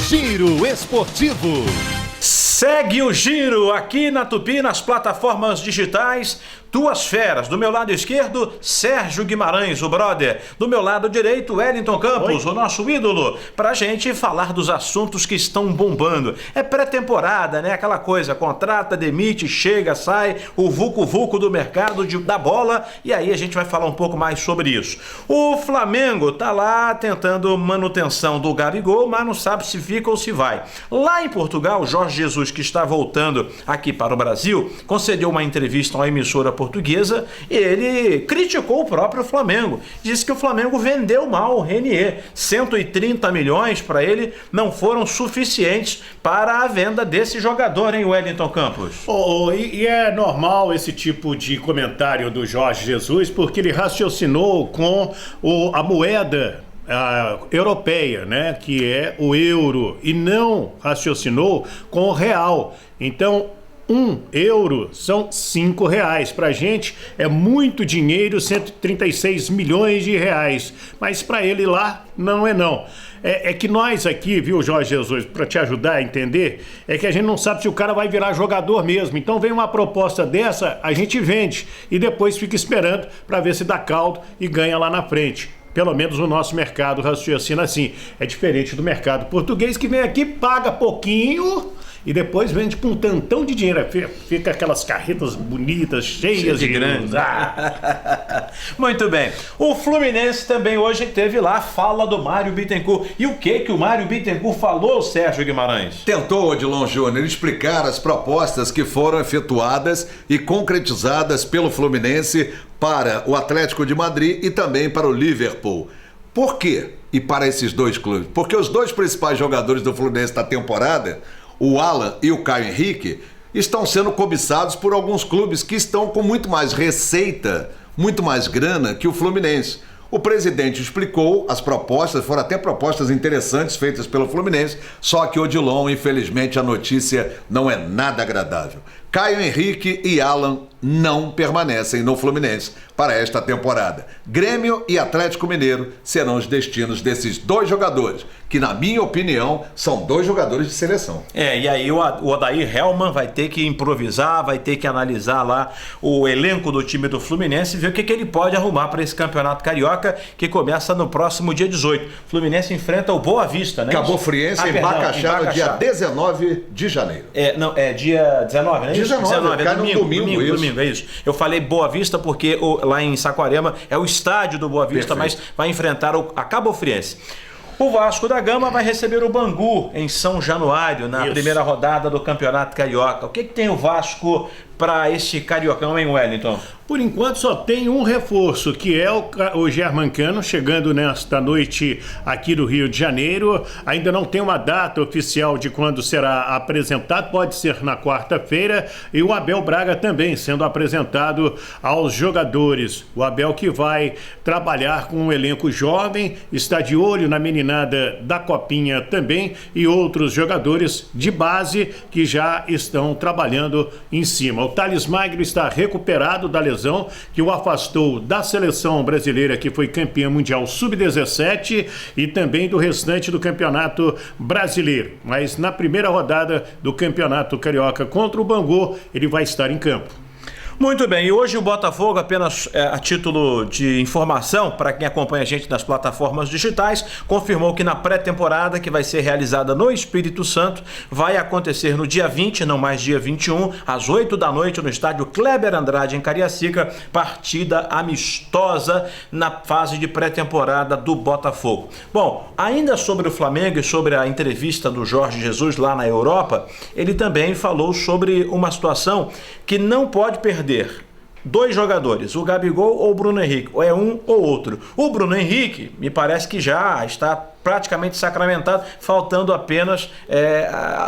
Giro Esportivo. Segue o Giro aqui na Tupi, nas plataformas digitais. Duas feras. Do meu lado esquerdo, Sérgio Guimarães, o brother. Do meu lado direito, Wellington Campos, o nosso ídolo. Pra gente falar dos assuntos que estão bombando. É pré-temporada, né? Aquela coisa, contrata, demite, chega, sai, o vucu-vucu do mercado da bola. E aí a gente vai falar um pouco mais sobre isso. O Flamengo tá lá tentando manutenção do Gabigol, mas não sabe se fica ou se vai. Lá em Portugal, Jorge Jesus, que está voltando aqui para o Brasil, concedeu uma entrevista a uma emissora portuguesa e ele criticou o próprio Flamengo. Disse que o Flamengo vendeu mal o Renier. 130 milhões para ele não foram suficientes para a venda desse jogador, hein, Wellington Campos? E é normal esse tipo de comentário do Jorge Jesus, porque ele raciocinou com a moeda europeia, né, que é o euro, e não raciocinou com o real. Então, €1 são R$5. Pra gente é muito dinheiro, 136 milhões de reais. Mas pra ele lá, não é não. É que nós aqui, viu, Jorge Jesus, pra te ajudar a entender, é que a gente não sabe se o cara vai virar jogador mesmo. Então vem uma proposta dessa, a gente vende e depois fica esperando pra ver se dá caldo e ganha lá na frente. Pelo menos o nosso mercado raciocina assim. É diferente do mercado português, que vem aqui, paga pouquinho e depois vende com um tantão de dinheiro. Fica aquelas carretas bonitas, cheias de grandes. Muito bem. O Fluminense também hoje teve lá a fala do Mário Bittencourt. E o que o Mário Bittencourt falou, Sérgio Guimarães? Tentou, Odilon Júnior, explicar as propostas que foram efetuadas e concretizadas pelo Fluminense para o Atlético de Madrid e também para o Liverpool. Por quê? E para esses dois clubes? Porque os dois principais jogadores do Fluminense da temporada, o Alan e o Caio Henrique, estão sendo cobiçados por alguns clubes que estão com muito mais receita, muito mais grana que o Fluminense. O presidente explicou as propostas, foram até propostas interessantes feitas pelo Fluminense, só que, Odilon, infelizmente, a notícia não é nada agradável. Caio Henrique e Alan não permanecem no Fluminense para esta temporada. Grêmio e Atlético Mineiro serão os destinos desses dois jogadores, que, na minha opinião, são dois jogadores de seleção. E aí o Odair Hellmann vai ter que improvisar, vai ter que analisar lá o elenco do time do Fluminense e ver o que ele pode arrumar para esse campeonato carioca, que começa no próximo dia 18. O Fluminense enfrenta o Boa Vista, né? Cabo Friense em Macaxá no dia 19 de janeiro. É dia 19, né? 19, cai no domingo, é isso. Eu falei Boa Vista porque lá em Saquarema é o estádio do Boa Vista, perfeito, mas vai enfrentar a Cabo Friense. O Vasco da Gama vai receber o Bangu em São Januário, na primeira rodada do Campeonato Carioca. O que tem o Vasco para esse Cariocão, hein, Wellington? Por enquanto só tem um reforço, que é o Germancano, chegando nesta noite aqui do Rio de Janeiro. Ainda não tem uma data oficial de quando será apresentado, pode ser na quarta-feira. E o Abel Braga também sendo apresentado aos jogadores. O Abel que vai trabalhar com um elenco jovem, está de olho na meninada da Copinha também e outros jogadores de base que já estão trabalhando em cima. O Thales Magno está recuperado da lesão que o afastou da seleção brasileira, que foi campeã mundial sub-17, e também do restante do campeonato brasileiro. Mas na primeira rodada do campeonato carioca contra o Bangu, ele vai estar em campo. Muito bem, e hoje o Botafogo, apenas a título de informação, para quem acompanha a gente nas plataformas digitais, confirmou que na pré-temporada, que vai ser realizada no Espírito Santo, vai acontecer no dia 20, não mais dia 21, às 8 da noite, no estádio Kleber Andrade, em Cariacica, partida amistosa na fase de pré-temporada do Botafogo. Bom, ainda sobre o Flamengo e sobre a entrevista do Jorge Jesus lá na Europa, ele também falou sobre uma situação que não pode perder dois jogadores, o Gabigol ou o Bruno Henrique, ou é um ou outro. O Bruno Henrique, me parece que já está praticamente sacramentado, faltando apenas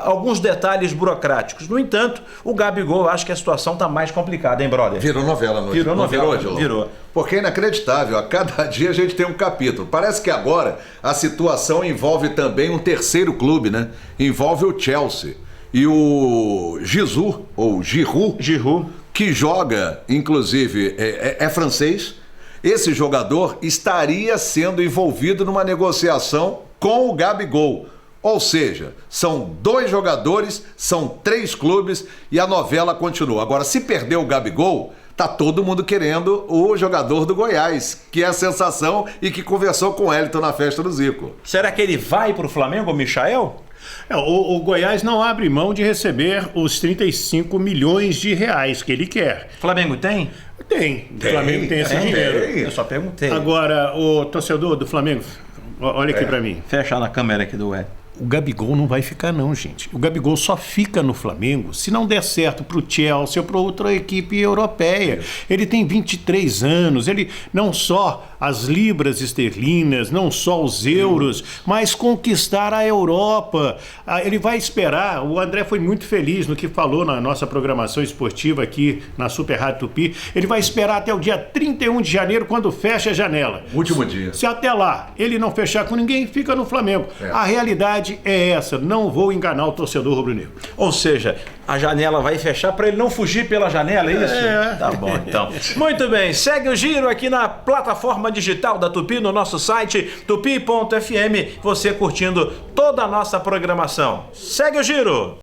alguns detalhes burocráticos. No entanto, o Gabigol, eu acho que a situação está mais complicada, hein, brother? Virou novela, não virou novela, virou. Porque é inacreditável, a cada dia a gente tem um capítulo. Parece que agora a situação envolve também um terceiro clube, né? Envolve o Chelsea. E o Giroud, que joga, inclusive, é francês. Esse jogador estaria sendo envolvido numa negociação com o Gabigol. Ou seja, são 2 jogadores, são 3 clubes e a novela continua. Agora, se perder o Gabigol, tá todo mundo querendo o jogador do Goiás, que é a sensação e que conversou com o Wellington na festa do Zico. Será que ele vai pro Flamengo, Michael? O Goiás não abre mão de receber os 35 milhões de reais que ele quer. Flamengo tem? Tem. O Flamengo tem esse dinheiro. Eu só perguntei. Agora, o torcedor do Flamengo, olha aqui pra mim. Fecha na câmera aqui do Ed. O Gabigol não vai ficar não, gente. O Gabigol só fica no Flamengo se não der certo pro Chelsea ou pra outra equipe europeia. Ele tem 23 anos, ele não só as libras esterlinas, não só os euros, mas conquistar a Europa. Ele vai esperar, o André foi muito feliz no que falou na nossa programação esportiva aqui na Super Rádio Tupi, ele vai esperar até o dia 31 de janeiro, quando fecha a janela. Último dia. Se até lá ele não fechar com ninguém, fica no Flamengo. A realidade é essa, não vou enganar o torcedor rubro-negro. Ou seja, a janela vai fechar para ele não fugir pela janela, é isso? É. Tá bom, então. Muito bem, segue o giro aqui na plataforma digital da Tupi, no nosso site tupi.fm, você curtindo toda a nossa programação. Segue o giro!